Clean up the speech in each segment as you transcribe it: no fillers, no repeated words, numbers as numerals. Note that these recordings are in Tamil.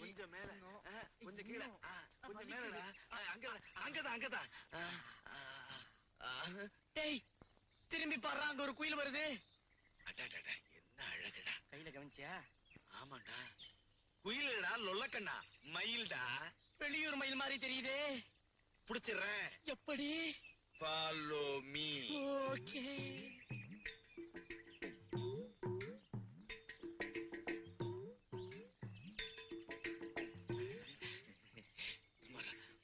கொஞ்சம் மேல கொஞ்சம் கீழே கொஞ்சம் மேலடா அங்கதான் அங்கதான் டேய் திரும்பி பாடுறா அங்க ஒரு குயில் வருது அடாடா என்ன அழகுடா கையில கவனிச்சியா ஆமாண்டா குயிலடா லொல்லக்கண்ணா மயில்டா வெளியூர் மயில் மாதிரி தெரியுதே புடிச்சிடுறேன் எப்படி ஃபாலோ மீ ஓகே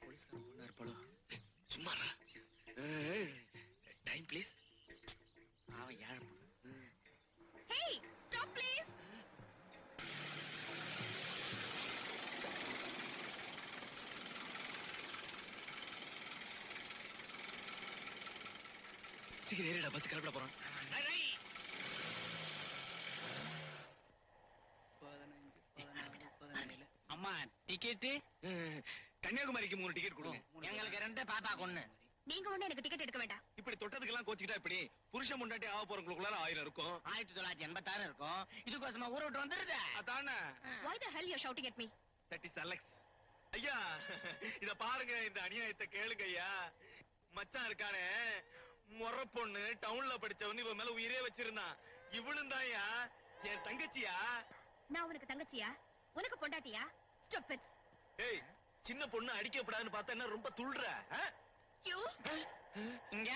போலீஸ்காரன் பொண்ணா இருப்பாளோ சும்மாடா டைம் ப்ளீஸ் அவன் யார் Hey, stop please. சீக்கிரம் ஏறிடா பஸ் கிளப்பிட போறோம் அம்மா டிக்கெட்டு கன்னியாகுமரிக்கு 3 டிக்கெட் கொடுங்க எங்களுக்கு 2 பாப்பா கொன்னு நீங்க ஒண்ணு எனக்கு டிக்கெட் எடுக்க வேண்டாம் இப்படி தொட்டதுக்கெல்லாம் கோச்சிக்கிட்டா இப்படி புருஷன் முண்டாட்டி ஆக போறவங்களுக்குள்ள 1000 இருக்கும் 1986 இருக்கும் இதுக்கோசமா ஊரை விட்டு வந்துருது அதானே Why the hell you're shouting at me? that is Alex ஐயா இத பாருங்க இந்த அநியாயத்தை கேளுங்க ஐயா மச்சான் இருக்கானே முறை பொண்ணு டவுன்ல படிச்சவன் இவன் மேல உயிரே வச்சிருந்தான் இவளும் தான்யா என் தங்கச்சியா நான் உனக்கு தங்கச்சியா உனக்கு பொண்டாட்டியா ஸ்டூபிட்ஸ் ஏய் சின்ன பொண்ணு அடிக்கப்படாதுன்னு பார்த்தா என்ன ரொம்ப துள்ளுற யூ இங்க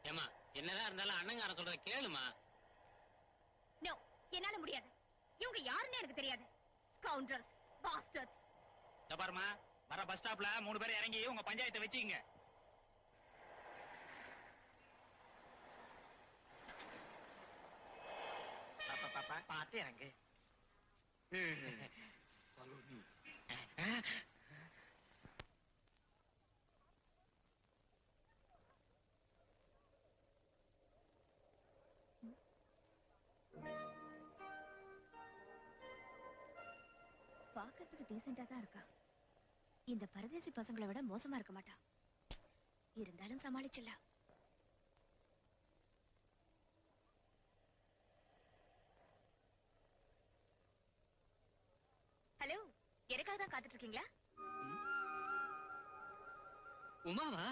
ஏமா என்னதான் இருந்தாலும் அண்ணங்கார சொல்றத கேளுமா நோ என்னால முடியாது இவங்க யாருன்னு எனக்கு தெரியாது ஸ்கவுண்டரல்ஸ் பாஸ்டர்ட்ஸ் தபார்மா வர பஸ் ஸ்டாப்ல 3 பேர் இறங்கி உங்க பஞ்சாயத்தை வெச்சீங்க பாப்பா பாப்பா பாத்து இறங்கு ஃபாலோ மீ பாக்கிறதுக்கு டீசென்ட்டா தான் இருக்கா இந்த பரதேசி பசங்களை விட மோசமா இருக்க மாட்டா இருந்தாலும் சமாளிச்சல ஹலோ எனக்காக தான் காத்துட்டு இருக்கீங்களா உமாவா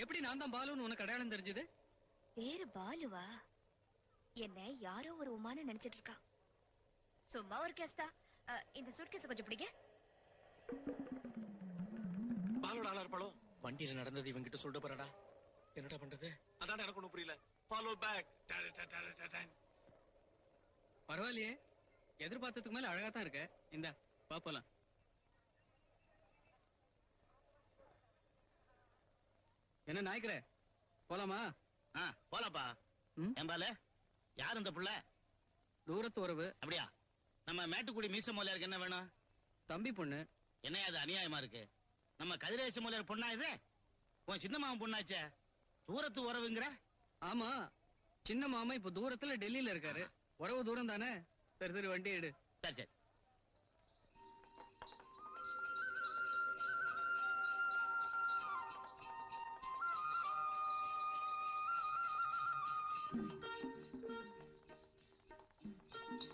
எப்படி நான் தான் பாலுன்னு உனக்கு அடையாளம் தெரிஞ்சது பேரு பாலுவா என்ன யாரோ ஒரு உமான்னு நினைச்சிட்டு இருக்கா சும்மா ஒரு கேஸ் தான் இந்த சூட்கேஸ் கொஞ்சம் பிடிங்க பாலோட ஆளா இருப்பாளோ வண்டியில நடந்தது இவங்கிட்ட சொல்ல போறடா என்னடா பண்றது அதான் எனக்கு ஒண்ணும் புரியல ஃபாலோ பேக் பரவாயில்லையே எதிர்பார்த்ததுக்கு மேல அழகா தான் இருக்க இந்த பாப்பலாம் என்ன நாய்க்கிற போலாமா போலாப்பா ஏம்பால யார் இந்த புள்ள தூரத்து உறவு அப்படியா நம்ம மேட்டுக்குடி மீச மோலியாருக்கு என்ன வேணும் தம்பி பொண்ணு என்ன அது அநியாயமா இருக்கு நம்ம கதிரேச மோலியார் பொண்ணா இது உன் சின்ன மாமன் பொண்ணாச்சே தூரத்து உறவுங்கிற ஆமா சின்ன மாமா இப்ப தூரத்துல டெல்லியில இருக்காரு உறவு தூரம் தானே சரி சரி வண்டி எடு சரி சரி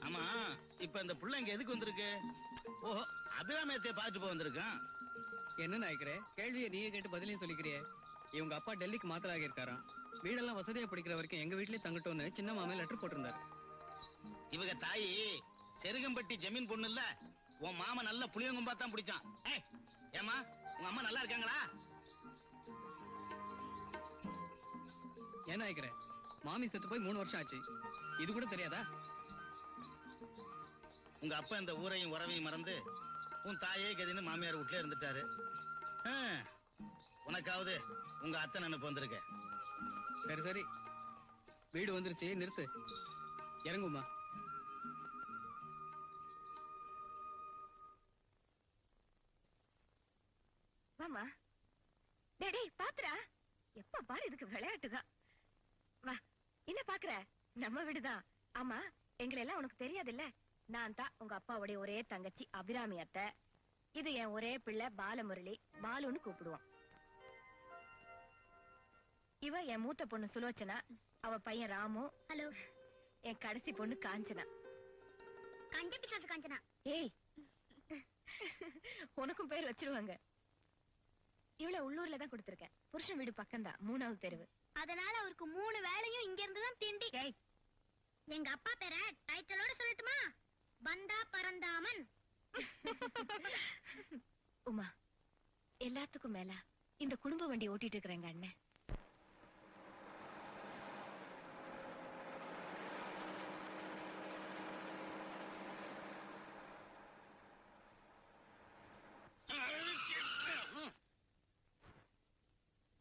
ஆமா இப்ப இந்த புள்ள இங்க எதுக்கு வந்திருக்கு ஓஹோ அபிராமியத்தை பார்த்துட்டு போய் வந்திருக்கான் என்ன நாய்க்கிற கேள்வியை நீயே கேட்டு பதிலையும் சொல்லிக்கிறியே இவங்க அப்பா டெல்லிக்கு மாத்தலாகி இருக்காராம் வீடெல்லாம் வசதியா பிடிக்கிற வரைக்கும் எங்க வீட்லயே தங்கட்டோன்னு சின்ன மாமே லெட்டர் போட்டிருந்தாரு இவங்க தாயி செருகம்பட்டி ஜமீன் பொண்ணு இல்ல உன் மாமா நல்ல புளியங்கும்பா தான் பிடிச்சான் ஏமா உங்க அம்மா நல்லா இருக்காங்களா ஏன் நாய்க்கிற மாமி செத்து போய் 3 வருஷம் ஆச்சு இது கூட தெரியாதா உங்க அப்பா இந்த ஊரையும் உறவையும் மறந்து உன் தாயே கதின்னு மாமியார் வீட்டுல இருந்துட்டாரு உனக்காவது உங்க அத்தை நினைப்பு வந்திருக்க சரி சரி வீடு வந்துருச்சு நிறுத்து இறங்குமா வாமா டேய் பாத்துறா எப்ப பாரு இதுக்கு விளையாட்டுதான் வா என்ன பாக்குற நம்ம வீடுதான் ஆமா எங்களை எல்லாம் உனக்கு தெரியாதுல்ல நான் தான் உங்க அப்பாவுடைய ஒரே தங்கச்சி அபிராமி அத்தை இது என் ஒரே பிள்ளை பாலமுரளி பாலுன்னு கூப்பிடுவோம் இவ என் மூத்த பொண்ணு சுலோச்சனா அவ பையன் ராமு ஹலோ என் கடைசி பொண்ணு காஞ்சனா கஞ்ச பிசாசு காஞ்சனா. ஏய் உனக்கும் பேர் வச்சிருவாங்க. இவ்வளவு உள்ளூர்ல தான் கொடுத்திருக்கேன். புருஷன் வீடு பக்கம்தான், 3வது தெருவு. அதனால அவருக்கு 3 வேளையும் இங்க இருந்து தான் திண்டி. எங்க அப்பா பேர டைட்டிலோட சொல்லட்டுமா? பந்தா பரந்தாமன். உமா, எல்லாத்துக்கும் மேல இந்த குடும்ப வண்டி ஓட்டிட்டு இருக்கிறேங்க அண்ணன்.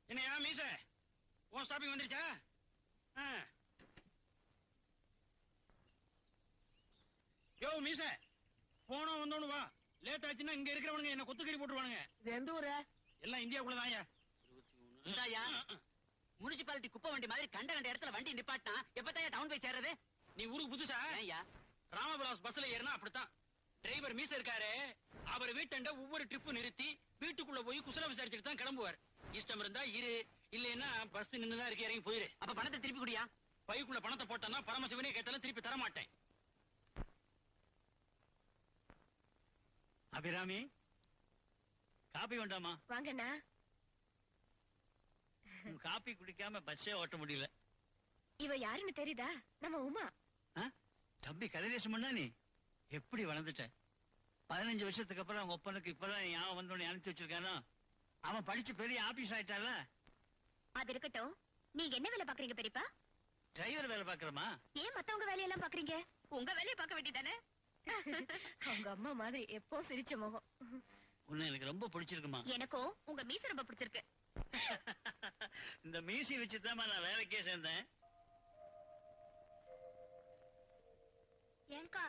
என்னையா மீச உன் ஸ்டாப்பிங் வந்துருச்சா? யோ மீச, போன வந்தோன்னு வா. லேட் ஆச்சுன்னா இங்க இருக்கிறவனுங்க என்ன கொத்துக்கறி போட்டுருவானுங்க. இது எந்த ஊரு? எல்லாம் இந்தியாவுக்குள்ளதான்யா. இந்தாயா, முனிசிபாலிட்டி குப்பை வண்டி மாதிரி கண்ட கண்ட இடத்துல வண்டி நிப்பாட்டினா எப்பதான் டவுன் போய் சேர்றது? நீ ஊருக்கு புதுசா? ஐயா, ராமபிலாஸ் பஸ்ல ஏறினா அப்படித்தான். டிரைவர் மீச இருக்காரு, அவர் வீட்டண்ட ஒவ்வொரு ட்ரிப்பு நிறுத்தி வீட்டுக்குள்ள போய் குசல விசாரிச்சுட்டு தான் கிளம்புவார். இஷ்டம் இருந்தா இரு, இல்லைன்னா பஸ் நின்னுதான் இருக்கு, இறங்கி போயிரு. அப்ப பணத்தை திருப்பி குடியா? பைக்குள்ள பணத்தை போட்டானா பரமசிவனே கேட்டாலும் திருப்பி தர மாட்டேன். அபிராமி, காப்பி வேண்டாமா? வாங்கண்ணா. காப்பி குடிக்காம பஸ்ஸே ஓட்ட முடியல. இவ யாருன்னு தெரியுதா? நம்ம உமா. தம்பி கதிரேசம் பண்ணா நீ எப்படி வளர்ந்துட்ட? 15 வருஷத்துக்கு அப்புறம் அவங்க ஒப்பனுக்கு இப்பதான் ஞாபகம் வந்தோன்னு அனுப்பிச்சு வச்சிருக்கானோ. அவன் படிச்சு பெரிய ஆபீஸ் ஆயிட்டால. அது இருக்கட்டும், நீங்க என்ன வேலை பாக்குறீங்க பெரியப்பா? டிரைவர் வேலை பாக்குறமா? ஏன் மத்தவங்க வேலையெல்லாம் பாக்குறீங்க? உங்க வேலையை பார்க்க வேண்டியதானே? அவங்க அம்மா மாதிரி எப்போ சிரிச்ச முகம். உன்னை எனக்கு ரொம்ப பிடிச்சிருக்குமா? எனக்கும் உங்க மீச ரொம்ப பிடிச்சிருக்கு. இந்த மீசி வச்சுதான் நான் வேலைக்கே சேர்ந்தேன். ஏங்கா,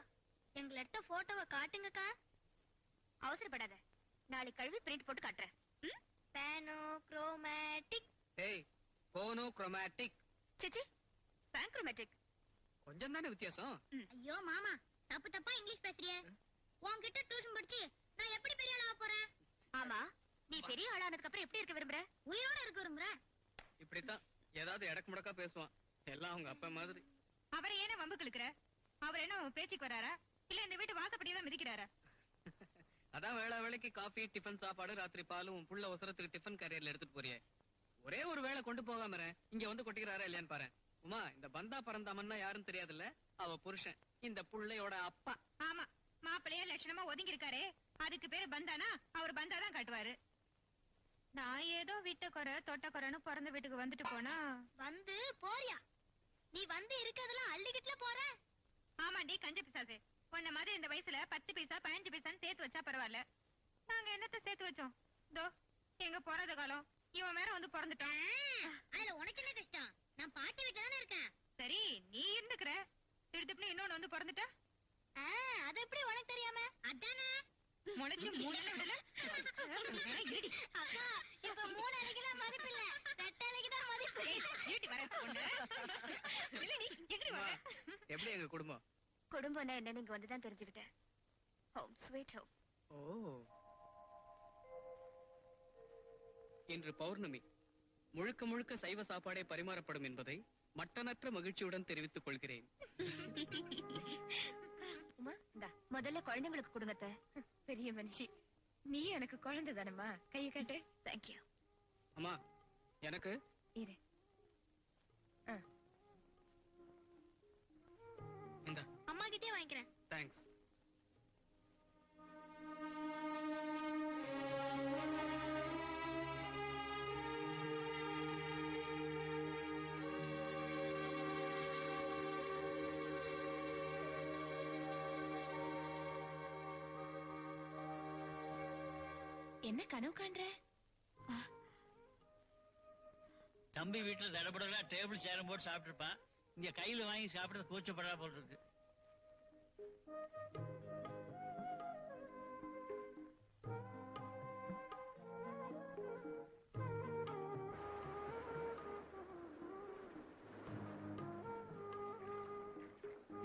எங்களை எடுத்த போட்டோவை காட்டுங்கக்கா. அவசரப்படாத, நாளைக்கு கழுவி பிரிண்ட் போட்டு காட்டுறேன். பேனோ குரோமேட்டிக். ஏய், போனோ குரோமேட்டிக். சிச்சி, பேங்க்ரோமேட்டிக். கொஞ்சம் தானே வித்தியாசம். ஐயோ மாமா, தப்பு தப்பா இங்கிலீஷ் பேசுறியே. உன்கிட்ட டியூஷன் படிச்சு நான் எப்படி பெரிய ஆளா போறேன்? ஆமா, நீ பெரிய ஆளானதுக்கு அப்புறம் எப்படி இருக்க விரும்புற? உயிரோட இருக்க விரும்புற? இப்படித்தான் ஏதாவது எடக்கு முடக்கா பேசுவான். எல்லாம் அவங்க அப்பா மாதிரி. அவரை ஏன வம்புக்கு இழுக்கிற? அவர் என்ன உன் பேச்சுக்கு வராரா, இல்ல இந்த வீட்டு வாசப்படியெல்லாம் மிதிக்கிறாரா? அதான் வேளா வேலைக்கு காஃபி, டிஃபன் சாப்பாடு, ராத்திரி பாலும் உன் புள்ள அவசரத்துக்கு டிஃபன் கேரியர்ல எடுத்துட்டு போறியே. ஒரே ஒரு வேளை கொண்டு போகாம இங்க வந்து கொட்டிக்கிறாரா இல்லையான்னு பாரு. உமா, இந்த பந்தா பரந்தாமன்னா யாருன்னு தெரியாதுல்ல? அவ புருஷன், இந்த புள்ளையோட அப்பா. ஆமா, மாப்பிள்ளையா லட்சணமா ஒதுங்கி இருக்காரு. அதுக்கு பேரு பந்தானா? அவர் பந்தாதான் காட்டுவாரு. நான் ஏதோ வீட்டு குறை தொட்ட குறைன்னு பிறந்த வீட்டுக்கு வந்துட்டு போனா வந்து போறியா? நீ வந்து இருக்கதெல்லாம் அள்ளிக்கிட்டுல போற. ஆமாண்டி கஞ்ச பிசாசு, உன்ன மாதிரி இந்த வயசுல 10 பைசா 15 பைசான்னு சேர்த்து வச்சா பரவாயில்ல. நாங்க என்னத்த சேர்த்து வச்சோம்? தோ எங்க பிறந்த காலம் இவன் வேற வந்து பிறந்துட்டான். அதுல உனக்கு என்ன கஷ்டம்? நான் பாட்டி வீட்டுல தானே இருக்கேன். சரி, நீ இருந்துக்கிற, திடுத்துப்புன்னு இன்னொன்னு வந்து பிறந்துட்டா. அது எப்படி உனக்கு தெரியாம? அதானே முளைச்சு 3 விடல. அக்கா, இப்ப 3 அலைக்குலாம் மதிப்பு இல்ல, 2 அலைக்கு தான் மதிப்பு. இருட்டி வர பொண்ணு. இல்ல நீ எங்கடி வர? எப்படி எங்க குடும்பம்? குடும்பம்னா என்ன நீங்க வந்து தான் தெரிஞ்சுக்கிட்டேன். Home sweet home. ஓ, இன்று பௌர்ணமி. முழுக்க முழுக்க சைவ சாப்பாடே பரிமாறப்படும் என்பதை மட்டனற்ற மகிழ்ச்சியுடன் தெரிவித்துக் கொள்கிறேன். உமா, இந்தா முதல்ல குழந்தைங்களுக்கு கொடுங்கத்த. பெரிய மனுஷி நீ, எனக்கு குழந்தை தானம்மா. கையை காட்டு. தேங்க்யூ. அம்மா, எனக்கு இரு. இந்த அம்மா கிட்டே வாங்கிக்கிறேன். தேங்க்ஸ். என்ன கனவு காண்ற? தம்பி வீட்டுல தடபடலாம் டேபிள் சேரம் போட்டு சாப்பிட்டுருப்பான். இங்க கையில வாங்கி சாப்பிடுறது கூச்சப்படா போல் இருக்கு.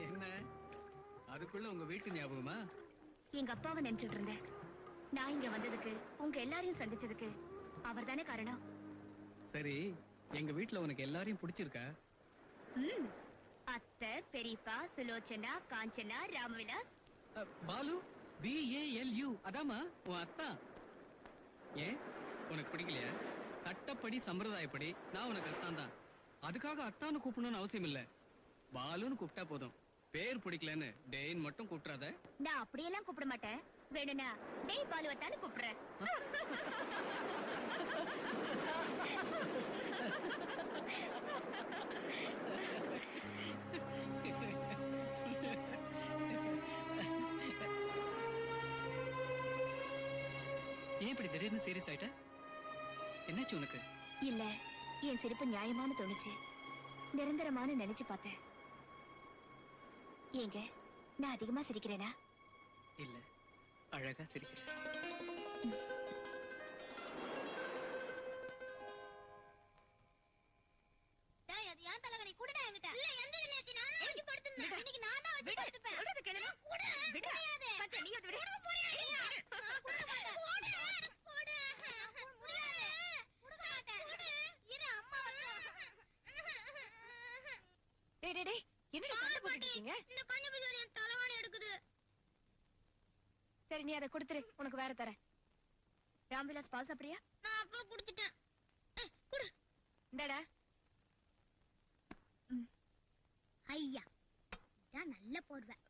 என்ன அதுக்குள்ள உங்க வீட்டு ஞாபகமா? எங்க அப்பாவை நினைச்சிட்டு இருந்தேன். நான் இங்க வந்ததுக்கு, உங்க எல்லாரையும் சந்திச்சதுக்கு அவர் தானே காரணம். சரி, எங்க வீட்டுல உனக்கு எல்லாரையும் பிடிச்சிருக்கா? அத்தை, பெரியப்பா, சுலோச்சனா, காஞ்சனா, ராமவிலாஸ் பாலு, BALU, அதாம்மா உன் அத்தா. ஏன் உனக்கு பிடிக்கலையா? சட்டப்படி சம்பிரதாயப்படி நான் உனக்கு அத்தான் தான். அதுக்காக அத்தான்னு கூப்பிடணும்னு அவசியம் இல்ல. பாலுன்னு கூப்பிட்டா போதும். பேர் பிடிக்கலன்னு டேன்னு மட்டும் கூப்பிடாத. நான் அப்படியெல்லாம் கூப்பிட மாட்டேன். வேணும்னா டேய் பாலுவத்தான்னு கூப்பிடுறேன். ஏன் இப்படி திடீர்னு சீரியஸ் ஆயிட்ட? என்னாச்சு உனக்கு? இல்ல, என் சிரிப்பு நியாயமான தோணுச்சு. நிரந்தரமான நினைச்சு பார்த்தேன். ஏங்க, நான் அதிகமா சிரிக்கிறேனா? இல்ல, அழகா சிரிக்கிற. டேய் அது ஏன் தலகணி குடுடா என்கிட்ட. இல்ல எந்த நேத்தி நானே வச்சு படுத்துனேன். இன்னைக்கு நான் தான் வச்சு படுத்துப்பேன். சொல்றது கேளு. குடு. முடியாது. மச்சான் நீ அது விடு. குடு போறியா? நான் குடுக்க மாட்டேன். குடு. குடு. முடியாது. குடுக்க மாட்டேன். குடு. இரு அம்மா வந்து. டேய் டேய் டேய், என்னடா சண்டை போட்டுட்டு இருக்கீங்க? இந்த கண்ணு பிசாசு என் தலவாணி எடுக்குது. சரி நீ அதை கொடுத்துரு, உனக்கு வேற தரேன். ராம்விலாஸ் பால் சாப்பிடுறியா? நான் அப்பா குடுத்துட்டேன். குடு. இந்தாடா. ஐயா இதான் நல்ல போடுவேன்.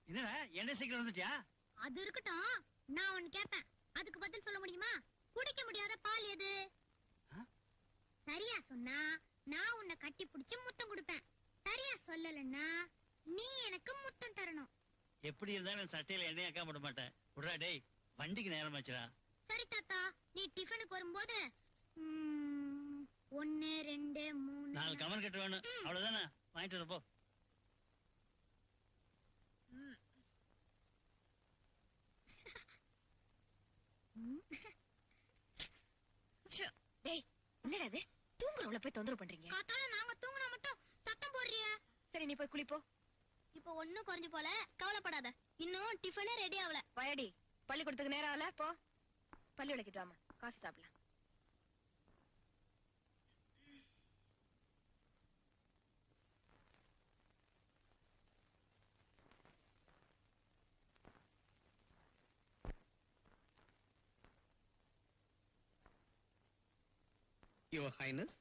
என்னடா என்ன சீக்கிரம் வந்துட்டியா? அது இருக்கட்டும், நான் ஒன்னு கேட்பேன். அதுக்கு பதில் சொல்ல முடியுமா? குடிக்க முடியாத பால் எது? சரியா சொன்னா நான் உன்னை கட்டி பிடிச்சு முத்தம் கொடுப்பேன். சரியா சொல்லலன்னா நீ எனக்கு முத்தம் தரணும். எப்படி இருந்தாலும் சட்டையில எண்ணெய் அக்கா போட மாட்டேன். விட்றா டேய், வண்டிக்கு நேரம் ஆச்சுடா. சரி தாத்தா, நீ டிஃபனுக்கு வரும்போது 1 2 3 4 கமர் கட்டு வேணும், அவ்வளவுதானே? வாங்கிட்டு வரப்போ. டேய் என்னடா இது? தூங்குறவள போய் தொந்தரவு பண்றீங்க. காத்தால நாங்க தூங்குனா மட்டும் சத்தம் போடுறிய. சரி நீ போய் குளிப்போ. இப்போ ஒண்ணும் குறைஞ்சு போல, கவலைப்படாத. இன்னும் டிஃபனே ரெடி ஆகல. வயடி, பள்ளிக்கூடத்துக்கு நேரம் ஆகல. போ பள்ளி விளக்கிட்டு வாமா, காஃபி சாப்பிடலாம். Your Highness.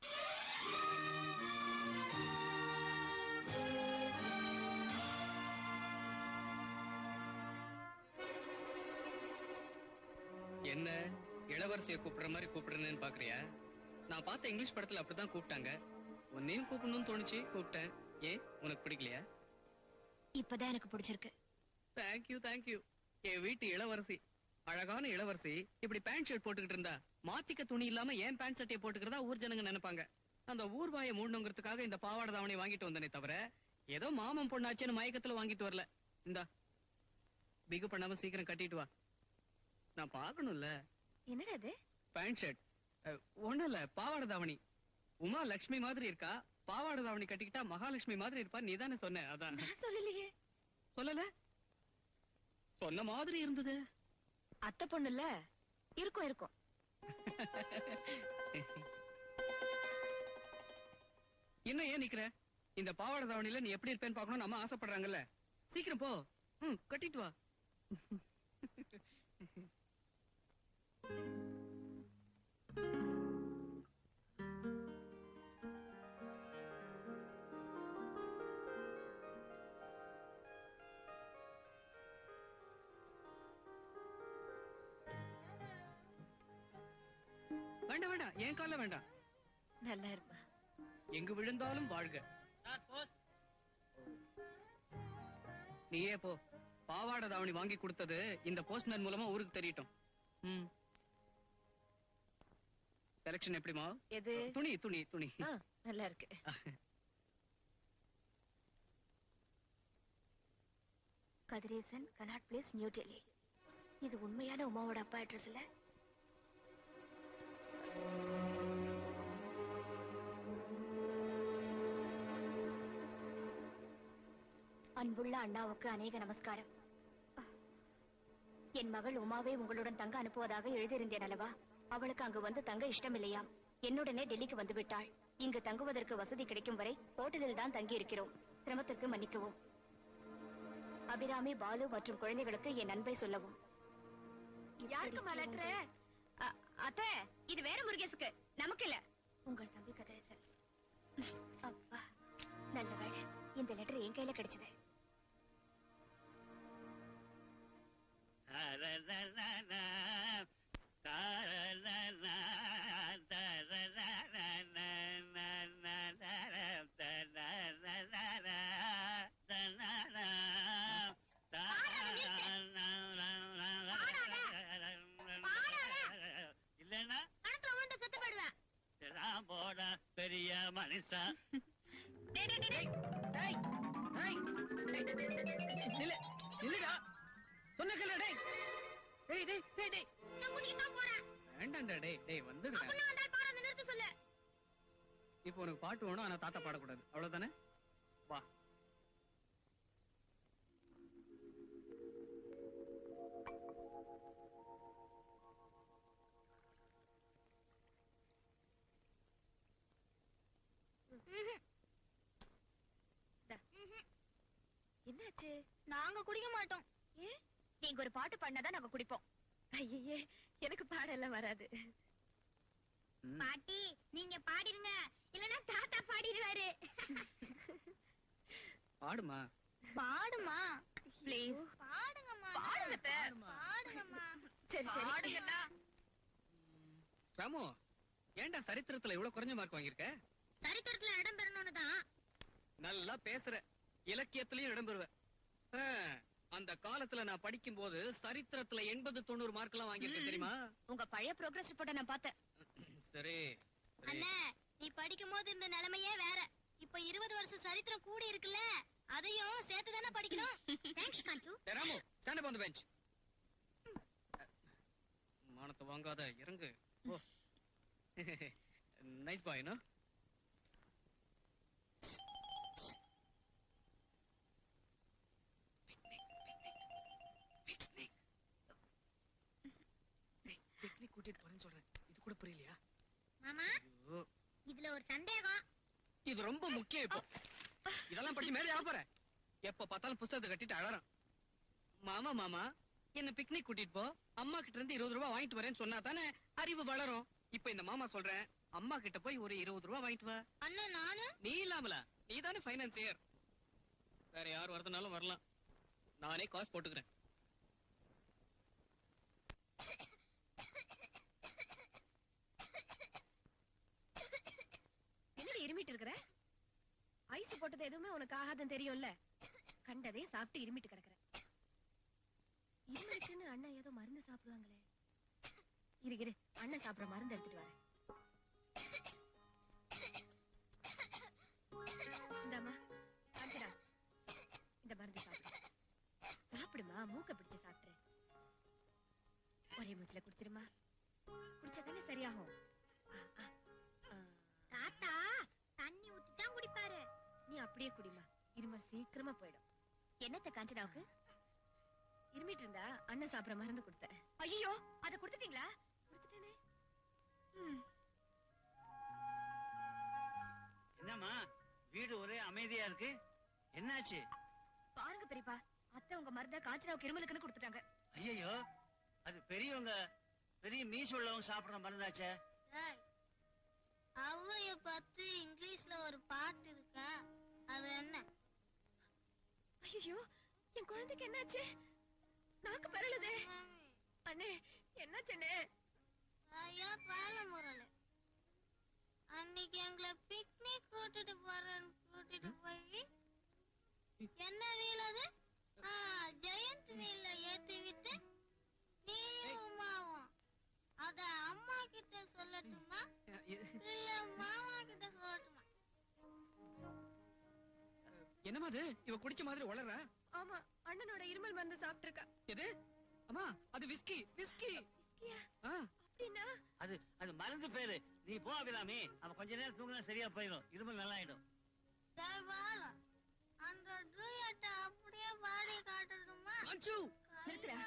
என்ன இளவரசியை கூப்பிடுற மாதிரி கூப்பிடுறேன்னு பாக்குறியா? நான் பார்த்த இங்கிலீஷ் படத்துல அப்படிதான் கூப்பிட்டாங்க. உன்னையும் கூப்பிடணும்னு தோணுச்சு, கூப்பிட்டேன். ஏன் உனக்கு பிடிக்கலையா? இப்பதான் எனக்கு பிடிச்சிருக்கு. Thank you thank you. என் வீட்டு இளவரசி, அழகான இளவரசி இப்படி பேண்ட் ஷர்ட் போட்டுக்கிட்டு இருந்தா மாத்திக்க துணி இல்லாம ஏன் பேண்ட் ஷர்ட்டை போட்டுக்கிறதா ஊர் ஜனங்க நினைப்பாங்க. அந்த ஊர் வாயை மூடணுங்கிறதுக்காக இந்த பாவாடை தாவணி வாங்கிட்டு வந்தனே தவிர ஏதோ மாமன் பொண்ணாச்சுன்னு மயக்கத்துல வாங்கிட்டு வரல. இந்தா பிகு பண்ணாம சீக்கிரம் கட்டிட்டு வா, நான் பாக்கணும்ல. என்னடா இது? பேண்ட் ஷர்ட் ஒண்ணும் இல்ல, பாவாடை தாவணி. உமா லட்சுமி மாதிரி இருக்கா, பாவாடை தாவணி கட்டிக்கிட்டா மகாலட்சுமி மாதிரி இருப்பா. நீ தானே சொன்ன? அதான். நான் சொல்லலையே. சொல்லல? சொன்ன மாதிரி இருந்தது. அத்தை பொண்ணு இல்ல, இருக்கும் இருக்கும். என்ன ஏன் நிக்கிற? இந்த பாவாடை தாவணியில நீ எப்படி இருப்பேன்னு பாக்கணும்னு அம்மா ஆசைப்படுறாங்கல்ல. சீக்கிரம் போ, கட்டிட்டு வா. வேண்டாம் வேண்டாம், என் கால வேண்டாம். நல்லா இருமா. எங்கு விழுந்தாலும் வாழ்க. நீயே போ. பாவாடை தாவணி வாங்கி கொடுத்தது இந்த போஸ்ட்மேன் மூலமா ஊருக்கு தெரியட்டும். செலக்ஷன் எப்படிமா? எது? துணி துணி துணி நல்லா இருக்கு. Kathiresan cannot place, new Delhi. இது உண்மையான உமாவோட அப்பா அட்ரஸ் இல்ல? அன்புள்ள அண்ணாவுக்கு அநேக நமஸ்காரம். என் மகள் உமாவை உங்களுடன் தங்க அனுப்புவதாக எழுதியிருந்தேன் அல்லவா? அவளுக்கு அங்கு வந்து தங்க இஷ்டம் இல்லையாம். என்னுடனே டெல்லிக்கு வந்து விட்டாள். இங்கு தங்குவதற்கு வசதி கிடைக்கும் வரை ஹோட்டலில் தான் தங்கி இருக்கிறோம். சிரமத்திற்கு மன்னிக்கவும். அபிராமி, பாலு மற்றும் குழந்தைகளுக்கு என் அன்பை சொல்லவும். யாருக்கு லெட்டர்? அத்தை, இது வேற முருகேசுக்கு, நமக்கு இல்ல. உங்கள் தம்பி கதிரேசன். அப்பா, நல்ல வேளை இந்த லெட்டர் என் கையில கிடைச்சது. பெரிய மனுஷா இப்போ உனக்கு பாட்டு வேணும், ஆனா தாத்தா பாடக்கூடாது, அவ்வளவுதானே? வா. என்னாச்சு? நாங்க குடிக்க மாட்டோம். ஏன்? நீங்க ஒரு பாட்டு பண்ணாதான் நாங்க குடிப்போம். ஐயே, எனக்கு பாடெல்லாம் வராது. பாட்டி, நீங்க பாடிருங்க, இல்லனா தாத்தா பாடிடுவாரு. பாடுமா. பாடுமா ப்ளீஸ். பாடுங்கம்மா. பாடுங்கம்மா. சரி சரி பாடுங்கடா. ராமு, ஏன்டா சரித்திரத்துல இவ்வளவு குறைஞ்ச மார்க் வாங்கியிருக்க? சரித்திரத்துல இடம் பெறணும்னு தான். நல்லா பேசுற, இலக்கியத்திலயும் இடம் பெறுவ. அந்த காலத்துல நான் படிக்கும் போது சரித்திரத்துல 80-90 மார்க் எல்லாம் வாங்கியிருக்கேன் தெரியுமா? உங்க பழைய ப்ரோக்ரஸ் ரிப்போர்ட்ட நான் பார்த்தேன். சரி. அண்ணே, நீ படிக்கும் போது இந்த நிலைமையே வேற. இப்ப 20 வருஷம் சரித்திரம் கூடி இருக்குல்ல, அதையும் சேர்த்து தானே படிக்கணும். Thanks Khandu. Ramu, stand up on the bench. மானத்தை வாங்காத, இறங்கு. ஓ, நைஸ் பாய். நோ பிக்னிக் கூட்டிட்டு போறேன்னு சொல்றேன், இது கூட புரியலையா? மாமா, இதுல ஒரு சந்தேகம். இது ரொம்ப முக்கியம். இப்போ இதெல்லாம் படிச்சு மேலே ஆக போற. எப்ப பார்த்தாலும் புத்தகத்தை கட்டிட்டு அழறான். மாமா மாமா என்ன பிக்னிக் கூட்டிட்டு போ, அம்மா கிட்ட இருந்து 20 ரூபாய் வாங்கிட்டு வரேன்னு சொன்னா தானே அறிவு வளரும். இப்ப இந்த மாமா சொல்றேன், அம்மா கிட்ட போய் ஒரு 20 ரூபாய் வாங்கிட்டு வா. அண்ணா, நானு? நீ இல்லாமல, நீ தானே பைனான்சியர். வேற யார் வரதுனாலும் வரலாம், நானே காசு போட்டுக்கிறேன். என்னடி இருமிட்டு இருக்கற? ஐஸ் போட்டது எதுவுமே உனக்கு ஆகாதுன்னு தெரியும்ல. கண்டதே சாப்பிட்டு இருமிட்டு கிடக்குற. இருமிட்டுன்னு அண்ணன் ஏதோ மருந்து சாப்பிடுவாங்களே. இரு அண்ணன் சாப்பிடுற மருந்து எடுத்துட்டு வரேன். இந்தாமா, காஞ்சனா, இந்த மருந்து சாப்பிடு. சாப்பிடுமா, மூக்க பிடிச்சு சாப்பிட்டு ஒரே மூச்சுல குடிச்சிருமா. குடிச்சதானே சரியாகும். தாத்தா தண்ணி ஊத்தி தான் குடிப்பாரு. நீ அப்படியே குடிமா, இருமல் சீக்கிரமா போயிடும். என்னத்த காஞ்சனாவுக்கு? இருமிட்டு இருந்தா அண்ணன் சாப்பிடுற மருந்து கொடுத்தேன். ஐயோ, அத கொடுத்துட்டீங்களா? கொடுத்துட்டேனே. என்னம்மா வீடு ஒரே அமைதியா இருக்கு, என்னாச்சு? பாருங்க பெரியப்பா, அத்தை உங்க மருந்த காஞ்சனாவுக்கு இருமலுக்குன்னு கொடுத்துட்டாங்க. ஐயோ, அது பெரியவங்க, பெரிய மீஸ் உள்ளவங்க சாப்பிடுற மருந்தாச்சே. அவ்வைய பார்த்து இங்கிலீஷ்ல ஒரு பாட்டு இருக்கா, அது என்ன? ஐயோ, என் குழந்தைக்கு என்னாச்சு? நாக்கு பரலுதே. அண்ணே, என்னாச்சுண்ணே? ஐயா பால முரளு, அன்னைக்கு என்னமா அது இவ குடிச்ச மாதிரி வளர்றா? ஆமா, அண்ணனோட இருமல் மருந்து சாப்பிட்டு இருக்கா. எது? அம்மா அது விஸ்கி விஸ்கி. அப்படின்னா அது அது மருந்து பேரு. நீ போ அபிராமி. அவன் கொஞ்ச நேரம் தூங்கினா சரியா போயிடும். இருமல் நல்லா ஆயிடும். அந்த டூயட்ட அப்படியே பாடி காட்டணுமா? அச்சு நிறுத்துறா.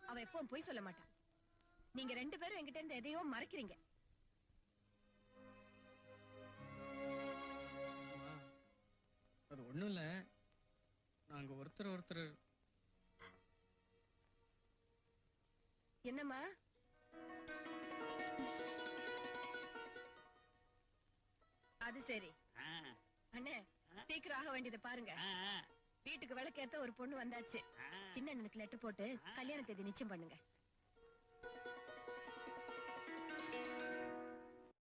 அவ எப்பவும் பொய் சொல்ல மாட்டான். நீங்க 2 பேரும் என்கிட்ட இருந்து எதையோ மறைக்கிறீங்க. அது ஒண்ணும் இல்ல. நாங்க ஒருத்தர் என்னம்மா? அது சரி. அண்ணே, சீக்கிரம் ஆக வேண்டியதை பாருங்க. வீட்டுக்கு விளக்கேத்த ஒரு பொண்ணு வந்தாச்சு. சின்ன அண்ணனுக்கு லெட்டர் போட்டு கல்யாண தேதி நிச்சயம் பண்ணுங்க.